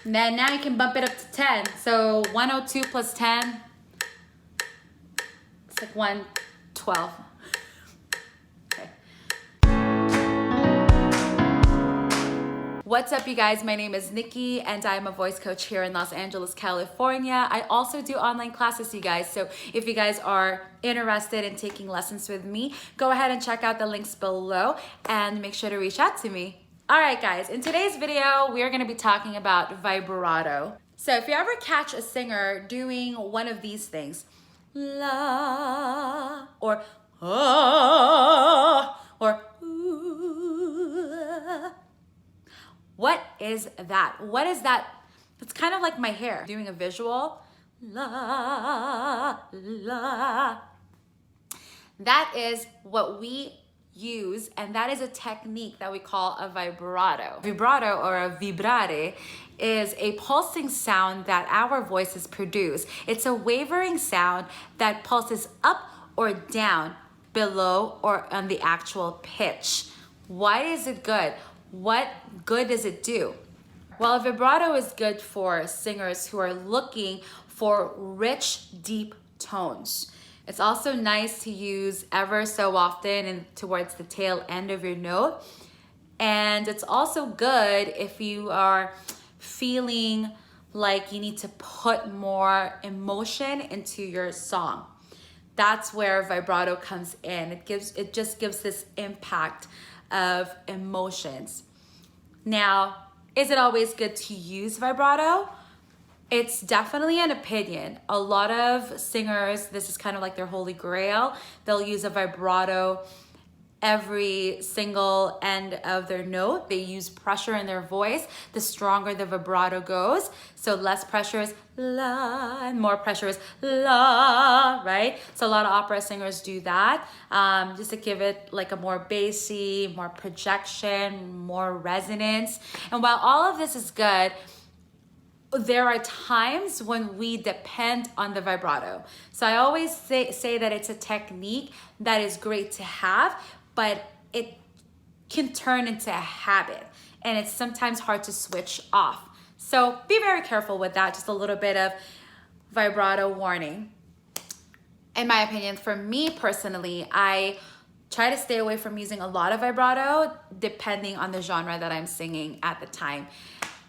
And then now you can bump it up to 10. So 102 plus 10, it's like 112. Okay. What's up, you guys? My name is Nikki and I'm a voice coach here in Los Angeles, California. I also do online classes, you guys. So if you guys are interested in taking lessons with me, go ahead and check out the links below and make sure to reach out to me. All right, guys, in today's video, we are gonna be talking about vibrato. So if you ever catch a singer doing one of these things, la, or ah, or ooh, what is that? What is that? It's kind of like my hair. Doing a visual, la, la. That is what we use, and that is a technique that we call a vibrato. Vibrato, or a vibrare, is a pulsing sound that our voices produce. It's a wavering sound that pulses up or down, below or on the actual pitch. Why is it good? What good does it do? Well, vibrato is good for singers who are looking for rich, deep tones. It's also nice to use ever so often and towards the tail end of your note. And it's also good if you are feeling like you need to put more emotion into your song. That's where vibrato comes in. It just gives this impact of emotions. Now, is it always good to use vibrato? It's definitely an opinion. A lot of singers, this is kind of like their holy grail. They'll use a vibrato every single end of their note. They use pressure in their voice. The stronger the vibrato goes. So less pressure is la, and more pressure is la, right? So a lot of opera singers do that, just to give it like a more bassy, more projection, more resonance. And while all of this is good, there are times when we depend on the vibrato. So I always say that it's a technique that is great to have, but it can turn into a habit, and it's sometimes hard to switch off. So be very careful with that. Just a little bit of vibrato warning. In my opinion, for me personally, I try to stay away from using a lot of vibrato depending on the genre that I'm singing at the time.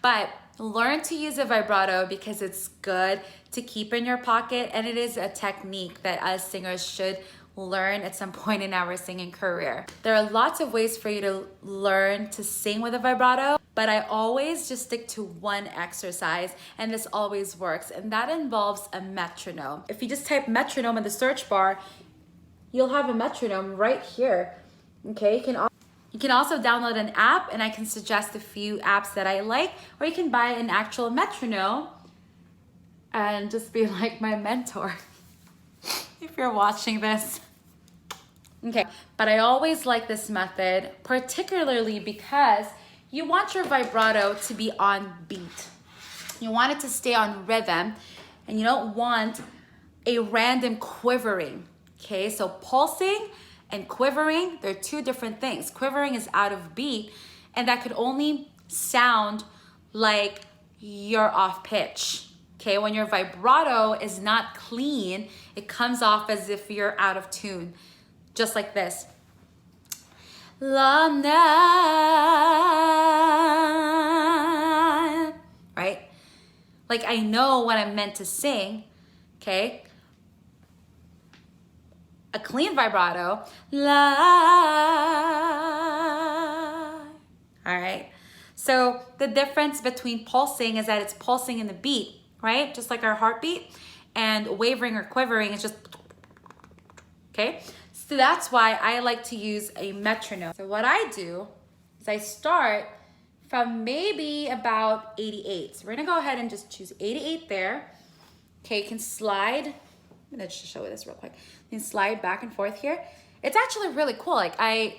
But learn to use a vibrato because it's good to keep in your pocket, and it is a technique that us singers should learn at some point in our singing career. There are lots of ways for you to learn to sing with a vibrato, but I always just stick to one exercise, and this always works, and that involves a metronome. If you just type metronome in the search bar, you'll have a metronome right here. Okay, you can also download an app, and I can suggest a few apps that I like, or you can buy an actual metronome and just be like my mentor if you're watching this. Okay, but I always like this method, particularly because you want your vibrato to be on beat. You want it to stay on rhythm, and you don't want a random quivering. Okay, so pulsing and quivering, they're two different things. Quivering is out of beat, and that could only sound like you're off pitch. Okay, when your vibrato is not clean, it comes off as if you're out of tune, just like this. La, na, right? Like I know what I'm meant to sing, okay? A clean vibrato, la, all right? So the difference between pulsing is that it's pulsing in the beat, right? Just like our heartbeat, and wavering or quivering is just, okay? So that's why I like to use a metronome. So what I do is I start from maybe about 88. So we're gonna go ahead and just choose 88 there. Okay, you can slide. I'm gonna just show you this real quick. You can slide back and forth here. It's actually really cool. Like I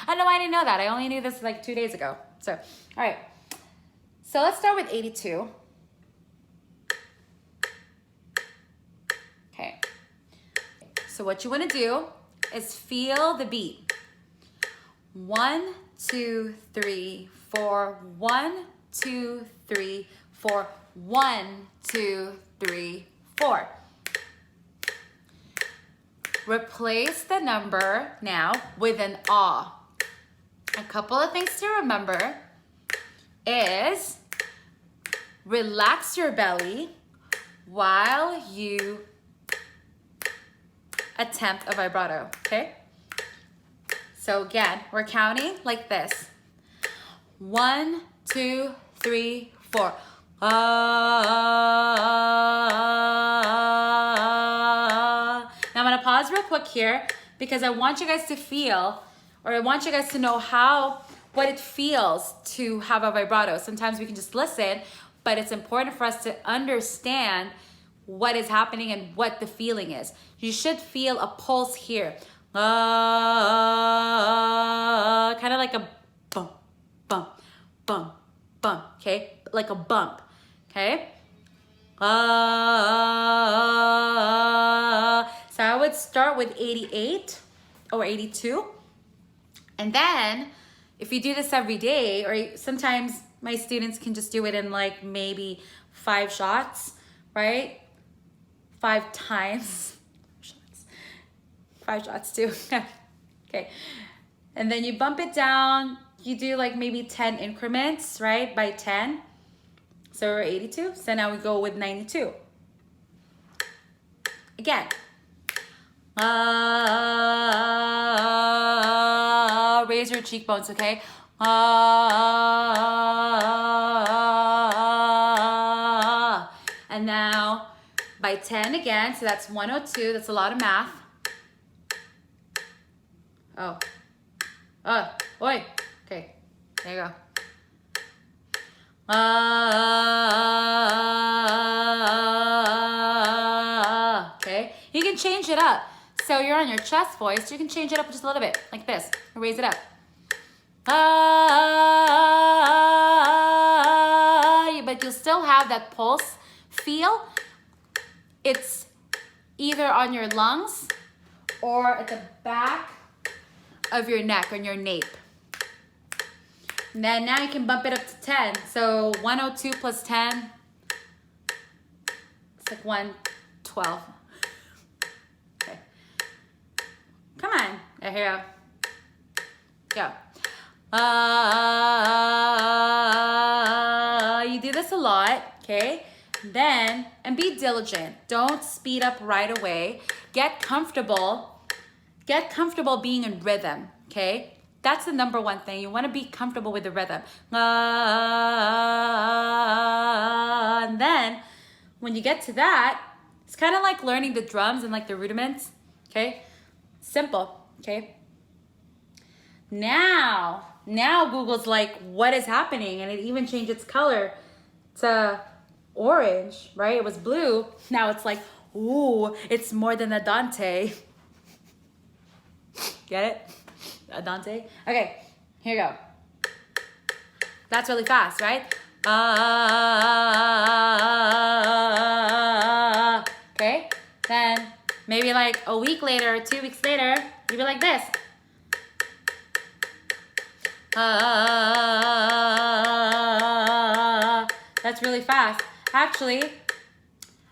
don't know why I didn't know that. I only knew this like 2 days ago. So, all right. So let's start with 82. Okay. So what you wanna do is feel the beat. 1, 2, 3, 4, 1, 2, 3, 4. 1, 2, 3, 4. Replace the number now with an ah. A couple of things to remember is relax your belly while you attempt a vibrato, okay? So again, we're counting like this. 1, 2, 3, 4. Now I'm gonna pause real quick here because I want you guys to feel, or I want you guys to know what it feels to have a vibrato. Sometimes we can just listen, but it's important for us to understand what is happening and what the feeling is. You should feel a pulse here. Kind of like a bump, bump, bump, bump, okay? Like a bump, okay? So I would start with 88 or 82. And then if you do this every day, or sometimes my students can just do it in like maybe 5 shots, right? 5 times. 5 shots too. Okay. And then you bump it down. You do like maybe 10 increments, right? By 10. So we're 82. So now we go with 92. Again. Raise your cheekbones, okay? And now by 10 again. So that's 102. That's a lot of math. Oh. Oi. Okay. There you go. Okay. You can change it up. So you're on your chest voice. You can change it up just a little bit, like this. Raise it up. But you'll still have that pulse feel. It's either on your lungs or at the back of your neck, on your nape. And then now you can bump it up to 10. So 102 plus 10, it's like 112. Okay. Come on. Here we go. You do this a lot, okay? Then, and be diligent. Don't speed up right away. Get comfortable. Get comfortable being in rhythm, okay? That's the number one thing. You want to be comfortable with the rhythm. And then, when you get to that, it's kind of like learning the drums and like the rudiments, okay? Simple, okay? Now Google's like, what is happening? And it even changed its color to orange, right? It was blue. Now it's like, ooh, it's more than a Dante. Get it? A Dante? Okay, here you go. That's really fast, right? Okay, then maybe like a week later, 2 weeks later, you'll be like this. That's really fast. Actually,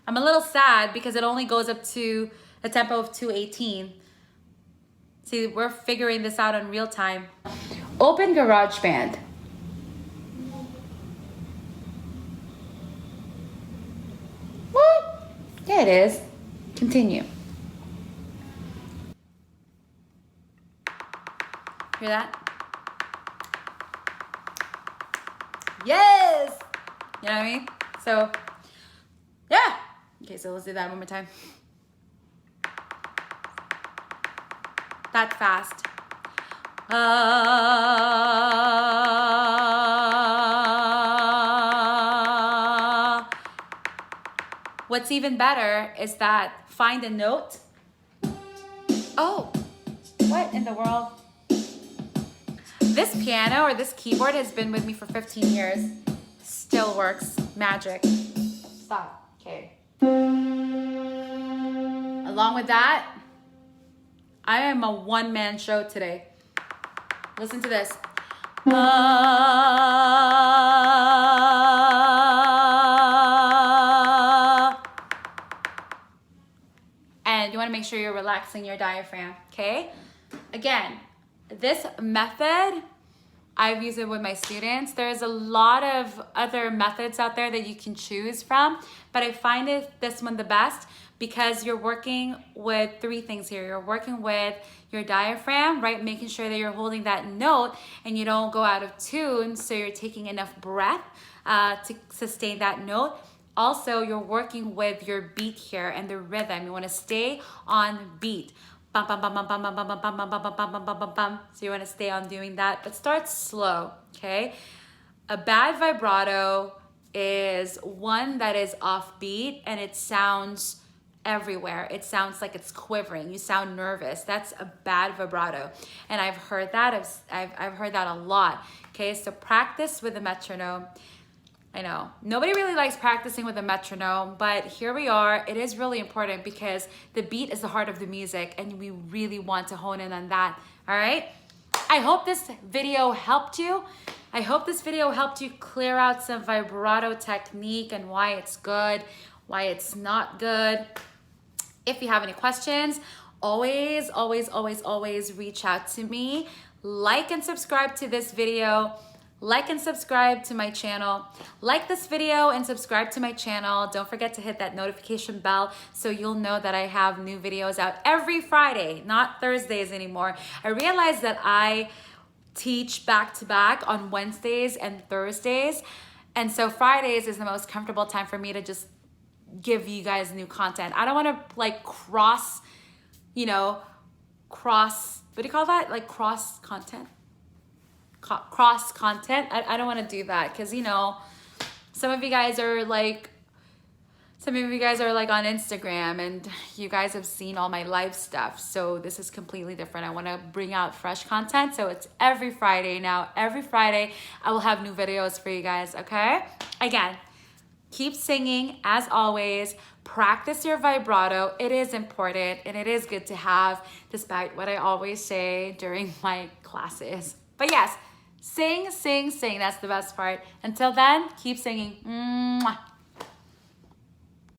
I'm a little sad because it only goes up to a tempo of 218. See, we're figuring this out in real time. Open GarageBand. What? Yeah, it is. Continue. Hear that? Yes! You know what I mean? So, yeah. Okay, so let's do that one more time. That's fast. What's even better is that find a note. Oh, what in the world? This piano or this keyboard has been with me for 15 years. Still works. Magic. Stop. Okay. Along with that, I am a one-man show today. Listen to this. to make sure you're relaxing your diaphragm, okay? Again, this method, I've used it with my students. There's a lot of other methods out there that you can choose from, but I find this one the best because you're working with three things here. You're working with your diaphragm, right? Making sure that you're holding that note and you don't go out of tune, so you're taking enough breath to sustain that note. Also, you're working with your beat here and the rhythm. You want to stay on beat. Bum, bum, bum, bum, bum, bum, bum, bum, bum, bum, bum, bum, bum, bum, bum. So you want to stay on doing that, but start slow, okay? A bad vibrato is one that is offbeat and it sounds everywhere. It sounds like it's quivering. You sound nervous. That's a bad vibrato. And I've heard that. I've heard that a lot. Okay, so practice with the metronome. I know nobody really likes practicing with a metronome, but here we are. It is really important because the beat is the heart of the music and we really want to hone in on that. All right. I hope this video helped you. I hope this video helped you clear out some vibrato technique and why it's good, why it's not good. If you have any questions, always reach out to me. Like and subscribe to this video. Like and subscribe to my channel. Like this video and subscribe to my channel. Don't forget to hit that notification bell so you'll know that I have new videos out every Friday, not Thursdays anymore. I realized that I teach back to back on Wednesdays and Thursdays. And so Fridays is the most comfortable time for me to just give you guys new content. I don't want to like cross, what do you call that? Like cross content? Cross content. I don't want to do that because, some of you guys are like on Instagram and you guys have seen all my live stuff. So this is completely different. I want to bring out fresh content. So it's every Friday now. Every Friday I will have new videos for you guys, okay? Again, keep singing as always. Practice your vibrato. It is important and it is good to have, despite what I always say during my classes. But yes, sing, sing, sing. That's the best part. Until then, keep singing. Mwah.